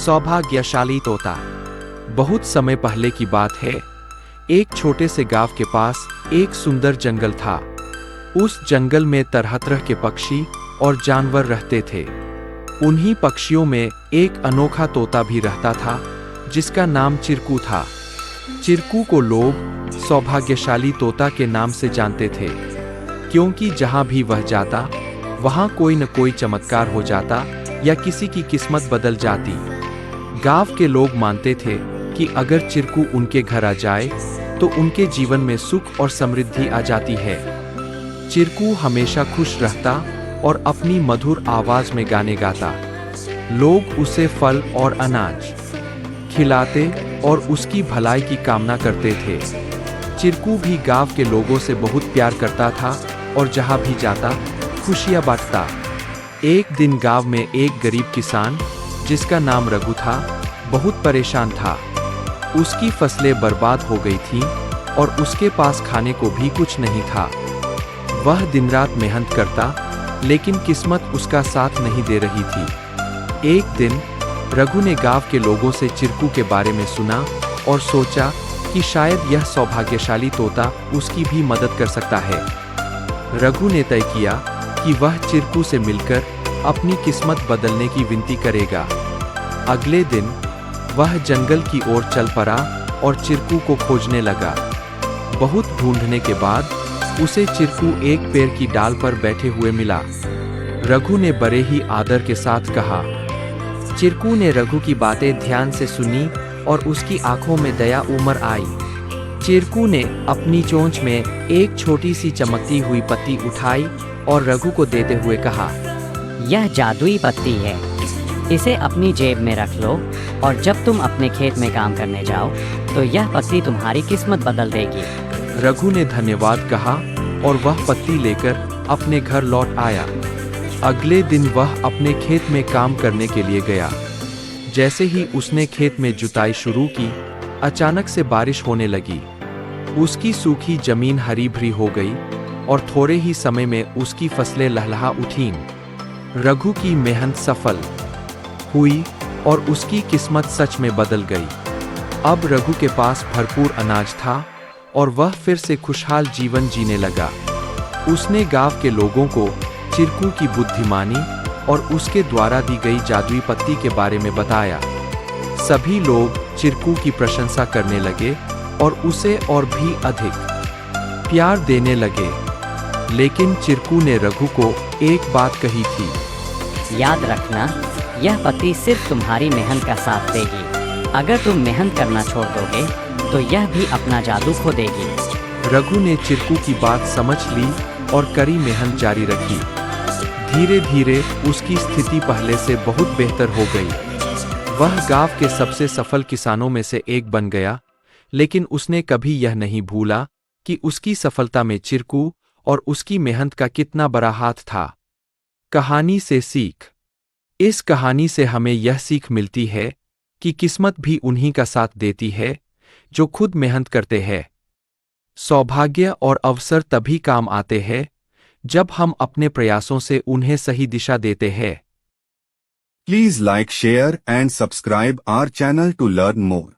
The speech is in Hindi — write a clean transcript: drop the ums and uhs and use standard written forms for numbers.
सौभाग्यशाली तोता। बहुत समय पहले की बात है। एक छोटे से गांव के पास एक सुंदर जंगल था। उस जंगल में तरह तरह के पक्षी और जानवर रहते थे। उन्हीं पक्षियों में एक अनोखा तोता भी रहता था, जिसका नाम चिरकू था। चिरकू को लोग सौभाग्यशाली तोता के नाम से जानते थे, क्योंकि जहां भी वह जाता, वहां कोई न कोई चमत्कार हो जाता या किसी की किस्मत बदल जाती। गांव के लोग मानते थे कि अगर चिरकू उनके घर आ जाए तो उनके जीवन में सुख और समृद्धि आ जाती है। चिरकू हमेशा खुश रहता और अपनी मधुर आवाज में गाने गाता। लोग उसे फल और अनाज खिलाते और उसकी भलाई की कामना करते थे। चिरकू भी गांव के लोगों से बहुत प्यार करता था और जहां भी जाता खुशियां बांटता। एक दिन गांव में एक गरीब किसान, जिसका नाम रघु था, बहुत परेशान था। उसकी फसलें बर्बाद हो गई थीं और उसके पास खाने को भी कुछ नहीं था। वह दिन रात मेहनत करता, लेकिन किस्मत उसका साथ नहीं दे रही थी। एक दिन रघु ने गांव के लोगों से चिरकू के बारे में सुना और सोचा कि शायद यह सौभाग्यशाली तोता उसकी भी मदद कर सकता है। रघु ने तय किया कि वह चिरकू से मिलकर अपनी किस्मत बदलने की विनती करेगा। अगले दिन वह जंगल की ओर चल पड़ा और चिरकू को खोजने लगा। बहुत ढूंढने के बाद उसे चिरकू एक पेड़ की डाल पर बैठे हुए मिला। रघु ने बड़े ही आदर के साथ कहा। चिरकू ने रघु की बातें ध्यान से सुनी और उसकी आंखों में दया उमड़ आई। चिरकू ने अपनी चोंच में एक छोटी सी चमकती हुई पत्ती उठाई और रघु को देते हुए कहा, यह जादुई पत्ती है, इसे अपनी जेब में रख लो और जब तुम अपने खेत में काम करने जाओ तो यह पत्ती तुम्हारी किस्मत बदल देगी। रघु ने धन्यवाद कहा और वह पत्ती लेकर अपने घर लौट आया। अगले दिन वह अपने खेत में काम करने के लिए गया। जैसे ही उसने खेत में जुताई शुरू की, अचानक से बारिश होने लगी। उसकी सूखी जमीन हरी भरी हो गई और थोड़े ही समय में उसकी फसलें लहलहा उठीं। रघु की मेहनत सफल हुई और उसकी किस्मत सच में बदल गई। अब रघु के पास भरपूर अनाज था और वह फिर से खुशहाल जीवन जीने लगा। उसने गांव के लोगों को चिरकू की बुद्धिमानी और उसके द्वारा दी गई जादुई पत्ती के बारे में बताया। सभी लोग चिरकू की प्रशंसा करने लगे और उसे और भी अधिक प्यार देने लगे। लेकिन चिरकू ने रघु को एक बात कही थी, याद रखना, यह पत्ती सिर्फ तुम्हारी मेहनत का साथ देगी। अगर तुम मेहनत करना छोड़ दोगे तो यह भी अपना जादू खो देगी। रघु ने चिरकू की बात समझ ली और कड़ी मेहनत जारी रखी। धीरे धीरे उसकी स्थिति पहले से बहुत बेहतर हो गई। वह गांव के सबसे सफल किसानों में से एक बन गया। लेकिन उसने कभी यह नहीं भूला कि उसकी सफलता में चिरकू और उसकी मेहनत का कितना बड़ा हाथ था। कहानी से सीख। इस कहानी से हमें यह सीख मिलती है कि किस्मत भी उन्हीं का साथ देती है जो खुद मेहनत करते हैं। सौभाग्य और अवसर तभी काम आते हैं जब हम अपने प्रयासों से उन्हें सही दिशा देते हैं। Please like, share and subscribe our channel to learn more.